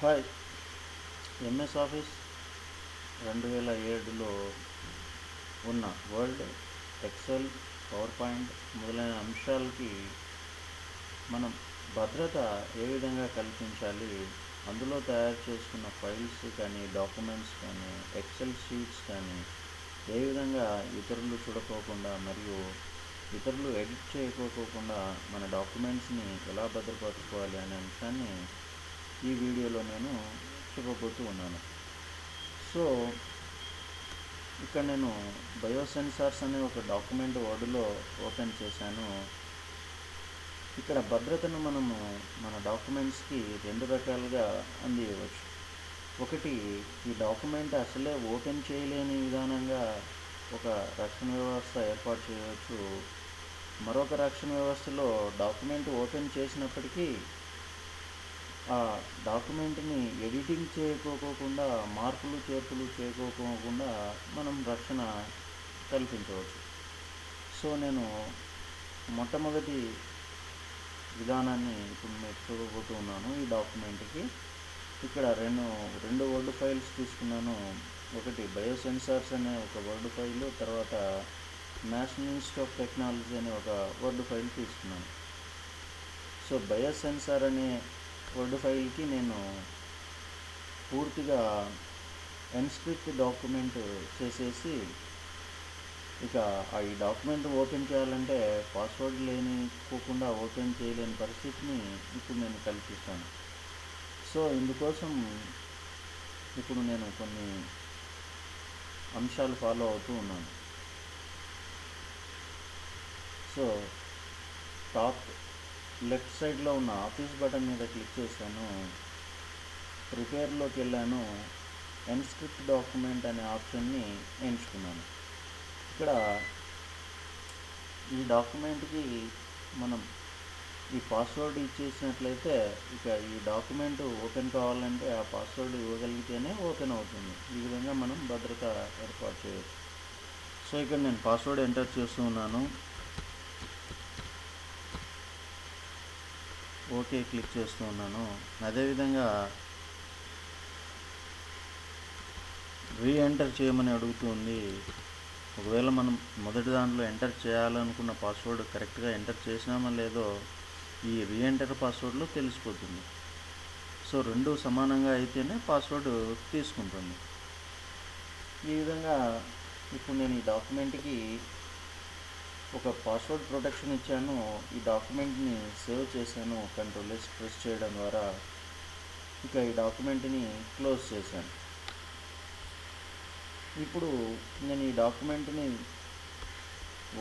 Hi. MS office 2007లో ఉన్న word, XL, power point మొదలైన అంశాలకి మనం భద్రత ఏ విధంగా కల్పించాలి, అందులో తయారు చేసుకున్న ఫైల్స్ కానీ, డాక్యుమెంట్స్ కానీ, ఎక్సెల్ షీట్స్ కానీ ఏ విధంగా ఇతరులు చూడకోకుండా మరియు ఇతరులు ఎడిట్ చేయకోకుండా మన డాక్యుమెంట్స్ని ఎలా భద్రపరచుకోవాలి అనే అంశాన్ని ఈ వీడియోలో నేను చెప్పబోతూ ఉన్నాను. సో ఇక్కడ నేను బయోసెన్సార్స్ అనే ఒక డాక్యుమెంట్ వర్డ్లో ఓపెన్ చేశాను. ఇక్కడ భద్రతను మనము మన డాక్యుమెంట్స్కి రెండు రకాలుగా అందించవచ్చు. ఒకటి, ఈ డాక్యుమెంట్ అసలే ఓపెన్ చేయలేని విధానంగా ఒక రక్షణ వ్యవస్థ ఏర్పాటు చేయవచ్చు. మరొక రక్షణ వ్యవస్థలో డాక్యుమెంట్ ఓపెన్ చేసినప్పటికీ ఆ డాక్యుమెంట్ని ఎడిటింగ్ చేయకోకుండా, మార్పులు చేర్పులు చేయకోకుండా మనం రక్షణ కల్పించవచ్చు. సో నేను మొట్టమొదటి విధానాన్ని ఇప్పుడు నేర్చుకోబోతూ ఉన్నాను. ఈ డాక్యుమెంట్కి ఇక్కడ రెండు వర్డ్ ఫైల్స్ తీసుకున్నాను. ఒకటి బయోసెన్సార్స్ అనే ఒక వర్డ్ ఫైల్, తర్వాత నేషనల్ ఇన్స్టిట్యూట్ ఆఫ్ టెక్నాలజీ అనే ఒక వర్డ్ ఫైల్ తీసుకున్నాను. సో బయోసెన్సార్ అనే వర్డ్ ఫైల్కి నేను పూర్తిగా ఎన్స్క్రిప్ట్ డాక్యుమెంట్ చేసేసి, ఇక ఈ డాక్యుమెంట్ ఓపెన్ చేయాలంటే పాస్వర్డ్ లేనికోకుండా ఓపెన్ చేయలేని పరిస్థితిని ఇప్పుడు నేను కల్పిస్తాను. సో ఇందుకోసం ఇప్పుడు నేను కొన్ని అంశాలు ఫాలో అవుతూ ఉన్నాను. సో టాప్ లెఫ్ట్ సైడ్లో ఉన్న ఆఫీస్ బటన్ మీద క్లిక్ చేశాను. ప్రిపేర్లోకి వెళ్ళాను. ఎన్స్క్రిప్ట్ డాక్యుమెంట్ అనే ఆప్షన్ని ఎంచుకున్నాను. ఇక్కడ ఈ డాక్యుమెంట్కి మనం ఈ పాస్వర్డ్ ఇచ్చేసినట్లయితే ఇక ఈ డాక్యుమెంట్ ఓపెన్ కావాలంటే ఆ పాస్వర్డ్ ఇవ్వగలిగితేనే ఓపెన్ అవుతుంది. ఈ విధంగా మనం భద్రత ఏర్పాటు చేయవచ్చు. సో ఇక్కడ నేను పాస్వర్డ్ ఎంటర్ చేస్తూ ఉన్నాను. ఓకే క్లిక్ చేస్తూ ఉన్నాను. అదేవిధంగా రీఎంటర్ చేయమని అడుగుతుంది. ఒకవేళ మనం మొదటి దాంట్లో ఎంటర్ చేయాలనుకున్న పాస్వర్డ్ కరెక్ట్గా ఎంటర్ చేసినామో లేదో ఈ రీఎంటర్ పాస్వర్డ్లో తెలిసిపోతుంది. సో రెండు సమానంగా అయితేనే పాస్వర్డ్ తీసుకుంటుంది. ఈ విధంగా ఇప్పుడు నేను ఈ డాక్యుమెంట్కి ఒక పాస్వర్డ్ ప్రొటెక్షన్ ఇచ్చాను. ఈ డాక్యుమెంట్ని సేవ్ చేశాను Ctrl+S ప్రెస్ చేయడం ద్వారా. ఇక ఈ డాక్యుమెంట్ని క్లోజ్ చేశాను. ఇప్పుడు నేను ఈ డాక్యుమెంట్ని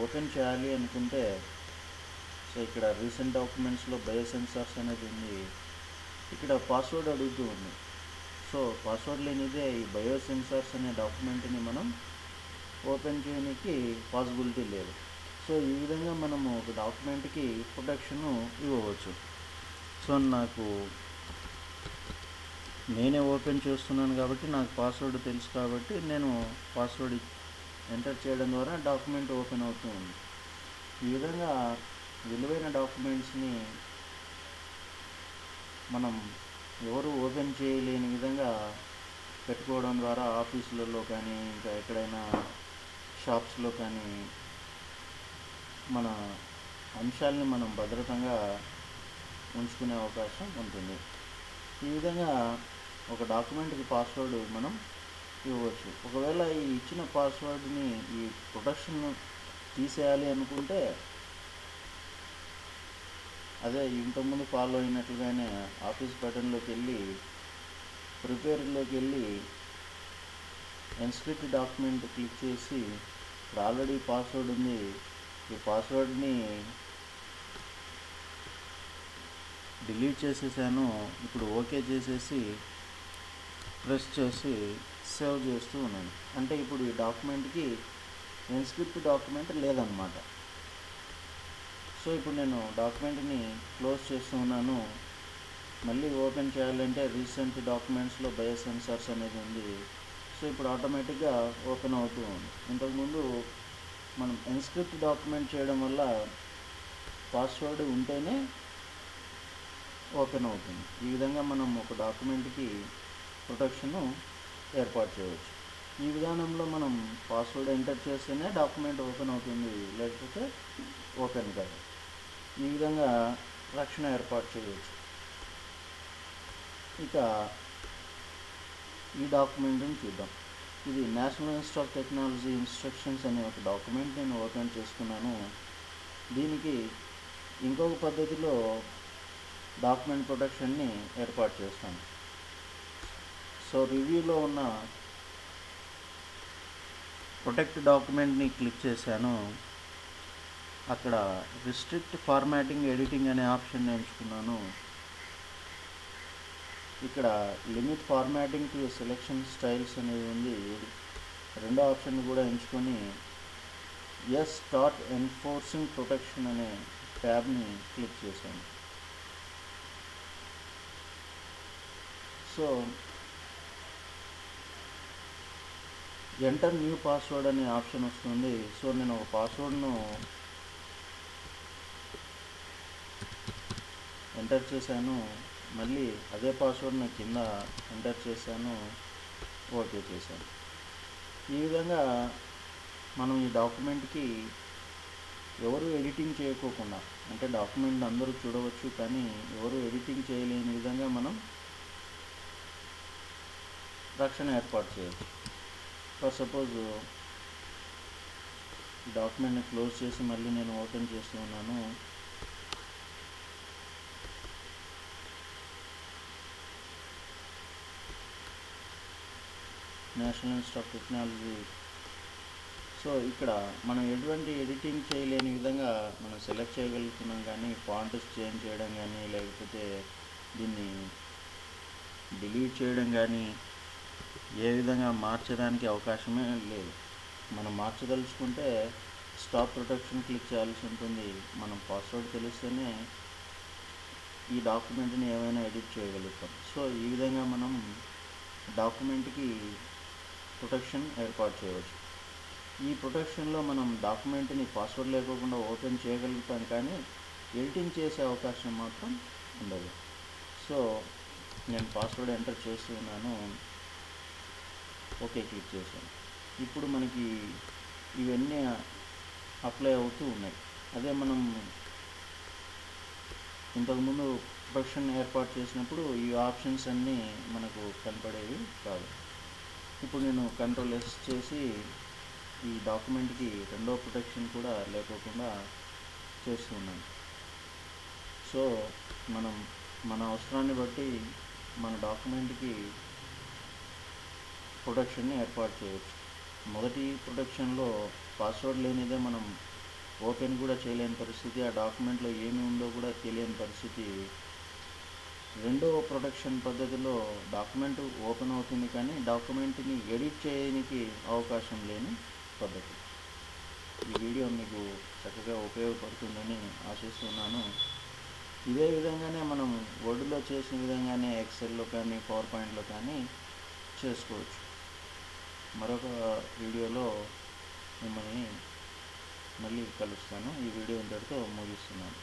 ఓపెన్ చేయాలి అనుకుంటే, సో ఇక్కడ రీసెంట్ డాక్యుమెంట్స్లో బయోసెన్సార్స్ అనేది ఉంది. ఇక్కడ పాస్వర్డ్ అడుగుతూ ఉంది. సో పాస్వర్డ్ లేనిదే ఈ బయోసెన్సార్స్ అనే డాక్యుమెంట్ని మనం ఓపెన్ చేయడానికి పాసిబిలిటీ లేదు. సో ఈ విధంగా మనము ఒక డాక్యుమెంట్కి ప్రొటెక్షను ఇవ్వవచ్చు. సో నేనే ఓపెన్ చేస్తున్నాను కాబట్టి నాకు పాస్వర్డ్ తెలుసు కాబట్టి నేను పాస్వర్డ్ ఎంటర్ చేయడం ద్వారా డాక్యుమెంట్ ఓపెన్ అవుతూ ఉంది. ఈ విధంగా విలువైన డాక్యుమెంట్స్ని మనం ఎవరు ఓపెన్ చేయలేని విధంగా పెట్టుకోవడం ద్వారా ఆఫీసులలో కానీ, ఇంకా ఎక్కడైనా షాప్స్లో కానీ మన అంశాలని మనం భద్రతంగా ఉంచుకునే అవకాశం ఉంటుంది. ఈ విధంగా ఒక డాక్యుమెంట్కి పాస్వర్డ్ మనం ఇవ్వచ్చు. ఒకవేళ ఈ ఇచ్చిన పాస్వర్డ్ని ఈ ప్రొటెక్షన్ తీసేయాలి అనుకుంటే అదే ఇంతకుముందు ఫాలో అయినట్లుగానే ఆఫీస్ బటన్లోకి వెళ్ళి ప్రిపేర్లోకి వెళ్ళి ఎన్స్క్రిప్ట్ డాక్యుమెంట్ క్లిక్ చేసి, ఇప్పుడు ఆల్రెడీ పాస్వర్డ్ ఉంది, ఈ పాస్వర్డ్ని డిలీట్ చేసేసాను. ఇప్పుడు ఓకే చేసేసి ప్రెస్ చేసి సేవ్ చేస్తూ ఉన్నాను. అంటే ఇప్పుడు ఈ డాక్యుమెంట్కి ఎన్స్క్రిప్ట్ డాక్యుమెంట్ లేదన్నమాట. సో ఇప్పుడు నేను డాక్యుమెంట్ని క్లోజ్ చేస్తూ ఉన్నాను. మళ్ళీ ఓపెన్ చేయాలంటే రీసెంట్ డాక్యుమెంట్స్లో బయోసెన్సార్స్ అనేది ఉంది. సో ఇప్పుడు ఆటోమేటిక్గా ఓపెన్ అవుతూ ఉంది. ఇంతకుముందు మనం ఎన్స్క్రిప్ట్ డాక్యుమెంట్ చేయడం వల్ల పాస్వర్డ్ ఉంటేనే ఓపెన్ అవుతుంది. ఈ విధంగా మనం ఒక డాక్యుమెంట్కి ప్రొటెక్షను ఏర్పాటు చేయవచ్చు. ఈ విధానంలో మనం పాస్వర్డ్ ఎంటర్ చేస్తేనే డాక్యుమెంట్ ఓపెన్ అవుతుంది, లేకపోతే ఓపెన్ కాదు. ఈ విధంగా రక్షణ ఏర్పాటు చేయవచ్చు. ఇక ఈ డాక్యుమెంట్ని చూద్దాం. ఇది national institute of technology instructions అనే ఒక డాక్యుమెంట్ నేను ఓపెన్ చేసుకున్నాను. దీనికి ఇంకొక పద్ధతిలో డాక్యుమెంట్ ప్రొటెక్షన్ని ఏర్పాటు చేస్తాను. సో రివ్యూలో ఉన్న ప్రొటెక్ట్ డాక్యుమెంట్ని క్లిక్ చేశాను. అక్కడ రిస్ట్రిక్ట్ ఫార్మాటింగ్ ఎడిటింగ్ అనే ఆప్షన్ ఎంచుకున్నాను. ఇక్కడ limit formatting to selection styles అనేది ఉంది. రెండో ఆప్షన్ కూడా ఎంచుకొని ఎస్ స్టార్ట్ ఎన్ఫోర్సింగ్ ప్రొటెక్షన్ అనే ట్యాబ్ని క్లిక్ చేశాను. సో ఎంటర్ న్యూ పాస్వర్డ్ అనే ఆప్షన్ వస్తుంది. సో నేను ఒక పాస్వర్డ్ను ఎంటర్ చేశాను. మళ్ళీ అదే పాస్వర్డ్ని కింద ఎంటర్ చేశాను, ఓకే చేశాను. ఈ విధంగా మనం ఈ డాక్యుమెంట్కి ఎవరు ఎడిటింగ్ చేయకోకుండా, అంటే డాక్యుమెంట్ అందరూ చూడవచ్చు కానీ ఎవరు ఎడిటింగ్ చేయలేని విధంగా మనం రక్షణ ఏర్పాటు చేయవచ్చు. ఫర్ సపోజ్ ఈ డాక్యుమెంట్ని క్లోజ్ చేసి మళ్ళీ నేను ఓపెన్ చేస్తూ ఉన్నాను. National institute of technology. So ఇక్కడ మనం ఎటువంటి ఎడిటింగ్ చేయలేని విధంగా మనం సెలెక్ట్ చేయగలుగుతున్నాం, కానీ ఫాంట్స్ చేంజ్ చేయడం కానీ, లేకపోతే దీన్ని డిలీట్ చేయడం కానీ ఏ విధంగా మార్చడానికి అవకాశమే లేదు. మనం మార్చదలుచుకుంటే స్టాప్ ప్రొటెక్షన్ క్లిక్ చేయాల్సి ఉంటుంది. మనం పాస్వర్డ్ తెలిస్తేనే ఈ డాక్యుమెంట్ని ఏమైనా ఎడిట్ చేయగలుగుతాం. సో ఈ విధంగా మనం డాక్యుమెంట్కి ప్రొటెక్షన్ ఏర్పాటు చేయవచ్చు. ఈ ప్రొటెక్షన్లో మనం డాక్యుమెంట్ని పాస్వర్డ్ లేకోకుండా ఓపెన్ చేయగలుగుతాం, కానీ ఎడిటింగ్ చేసే అవకాశం మాత్రం ఉండదు. సో నేను పాస్వర్డ్ ఎంటర్ చేస్తూ ఉన్నాను, ఓకే క్లిక్ చేశాను. ఇప్పుడు మనకి ఇవన్నీ అప్లై అవుతూ ఉన్నాయి. అదే మనం ఇంతకుముందు ప్రొటెక్షన్ ఏర్పాటు చేసినప్పుడు ఈ ఆప్షన్స్ అన్నీ మనకు కనపడేవి కాదు. ఇప్పుడు నేను కంట్రోల్ ఎస్ చేసి ఈ డాక్యుమెంట్కి రెండో ప్రొటెక్షన్ కూడా లేకోకుండా చేస్తున్నాను. సో మనం మన అవసరాన్ని బట్టి మన డాక్యుమెంట్కి ప్రొటెక్షన్ని ఏర్పాటు చేయవచ్చు. మొదటి ప్రొటెక్షన్లో పాస్వర్డ్ లేనిదే మనం ఓపెన్ కూడా చేయలేని పరిస్థితి, ఆ డాక్యుమెంట్లో ఏమి ఉందో కూడా తెలియని పరిస్థితి. రెండో ప్రొటెక్షన్ పద్ధతిలో డాక్యుమెంట్ ఓపెన్ అవుతుంది, కానీ డాక్యుమెంట్ని ఎడిట్ చేయడానికి అవకాశం లేని పద్ధతి. ఈ వీడియో మీకు చక్కగా ఉపయోగపడుతుందని ఆశిస్తున్నాను. ఇదే విధంగానే మనం వర్డ్లో చేసిన విధంగానే ఎక్సెల్లో కానీ పవర్ పాయింట్లో కానీ చేసుకోవచ్చు. మరొక వీడియోలో మిమ్మల్ని మళ్ళీ కలుస్తాను. ఈ వీడియో ఇంతటితో ముగిస్తున్నాను.